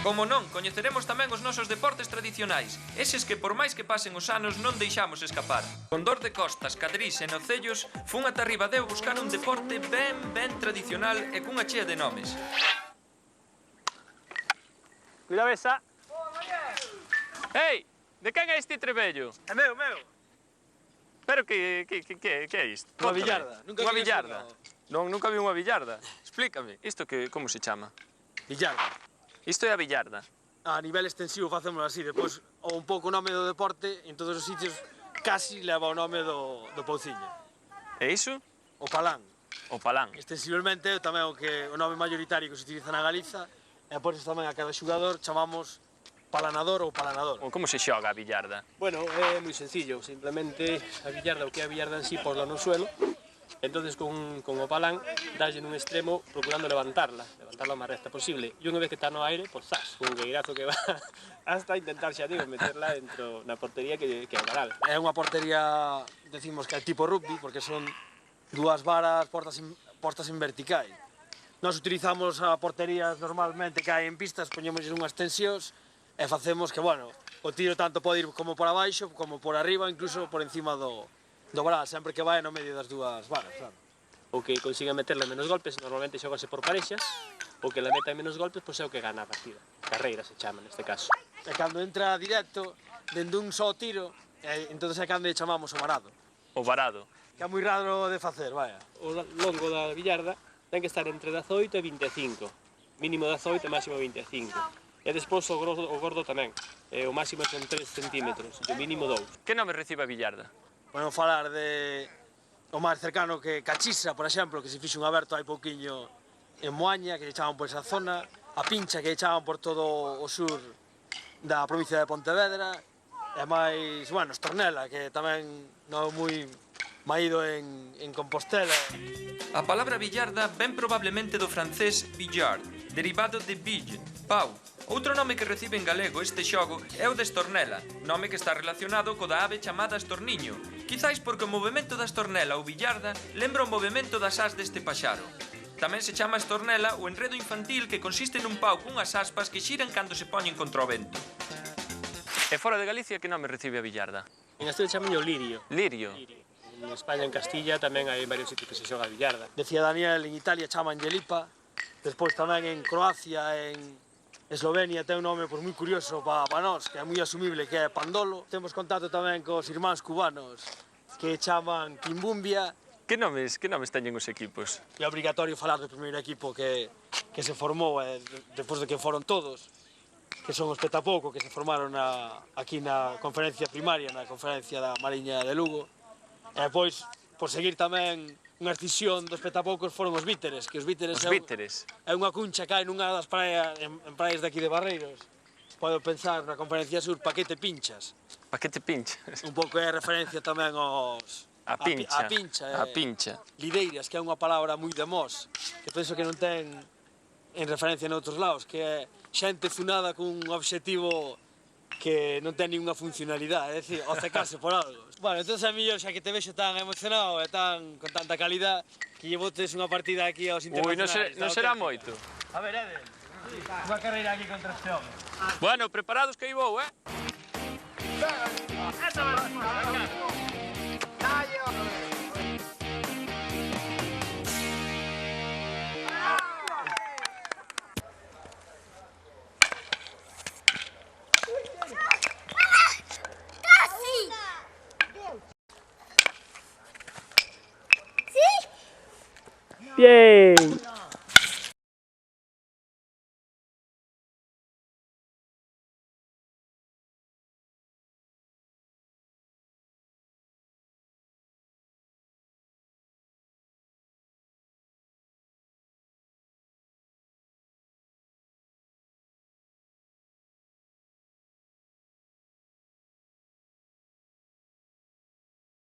Como non, coñeceremos tamén os nosos deportes tradicionais, eses que por máis que pasen os anos non deixamos escapar. Con dor de costas, cadrís e nocellos, fun ata Ribadeo buscar un deporte ben tradicional e cunha chea de nomes. Cuidado esa. Ei, de quen é este trebello? É meu. Pero que é isto? Unha billarda. Unha billarda? Non, nunca vi unha billarda. Explícame, isto que como se chama? Billarda. Isto é a billarda. A nivel extensivo facémoslo así, depois o un pouco o nome do deporte en todos os sitios casi leva o nome do Pouciño. E iso? O palán. O palán. Extensiblemente tamén o nome maioritario que se utiliza na Galiza e por iso tamén a cada xugador chamamos palanador ou palanador. Como se xoga a billarda? Bueno, é moi sencillo, simplemente a billarda, o que é a billarda en sí, posla no suelo, entonces con o palán daslle nun extremo procurando levantarla o máis recta posible, e unha vez que está no aire, pues zas, un gueirazo que va hasta intentar, xa digo, meterla dentro na portería que é o varal. É unha portería, decimos que é tipo rugby, porque son dúas varas postas en vertical. Nós utilizamos a porterías normalmente que hai en pistas, poñemos unhas tensións e facemos que, bueno, o tiro tanto pode ir como por abaixo, como por arriba, incluso por encima do varal, sempre que vai no medio das dúas varas, claro. O que consiga meterle menos golpes, normalmente xógase por parexas, o que le meta menos golpes, pois é o que gana a partida. Carreira se chama neste caso. E cando entra directo, dende un só tiro, entonces é cando chamamos o varado. O varado. Que é moi raro de facer, vaya. O longo da billarda ten que estar entre 18 e 25, mínimo 18 e máximo 25. E despois o gordo tamén, o máximo son 3 centímetros, e o mínimo 2. Que nome recibe a billarda? Podemos falar de o máis cercano que Cachisa, por exemplo, que se fixe un aberto hai pouquiño en Moaña, que lle chaman por esa zona, a Pincha, que lle chaman por todo o sur da provincia de Pontevedra, e máis, bueno, Estornela, que tamén non é moi maído en Compostela. A palabra billarda ven probablemente do francés billard, derivado de bille, pau. Outro nome que recibe en galego este xogo é o de estornela, nome que está relacionado co da ave chamada estorniño, quizáis porque o movimento da estornela ou billarda lembra o movimento das ás deste paxaro. Tamén se chama estornela o enredo infantil que consiste nun pau cunhas aspas que xiran cando se poñen contra o vento. E fora de Galicia, que nome recibe a billarda? En Asturias chaman o lirio. Lirio. En España, en Castilla, tamén hai varios sitios que se xoga a billarda. Decía Daniel, en Italia chaman Lipa, despois tamén en Croacia, en Eslovenia ten un nome moi curioso para nós, que é moi asumible, que é Pandolo. Temos contacto tamén cos irmáns cubanos, que chaman Quimbumbia. Que nomes teñen os equipos? É obrigatorio falar do primeiro equipo que se formou, despois de que foron todos, que son os Petapouco, que se formaron aquí na conferencia primaria, na conferencia da Mariña de Lugo. E depois, por seguir tamén unha escisión dos Petapoucos foron os Víteres, que os Víteres é unha cuncha que hai nunha das praias, en praias de aquí de Barreiros. Podo pensar na conferencia sur, Paquete Pinchas. Paquete Pinchas. Un pouco é referencia tamén aos... A pincha. A pincha. Lideiras, que é unha palabra moi de Mos, que penso que non ten en referencia noutros lados, que é xente funada cun obxectivo que non ten ninguna funcionalidade, é dicir, ocecarse por algo. Bueno, entón é mellor, xa que te vexo tan emocionado e con tanta calidad, que lle botes unha partida aquí aos internacionais. Non será moito. A ver, Eden, unha carreira aquí contra este home. Bueno, preparados que aí vou, Bien!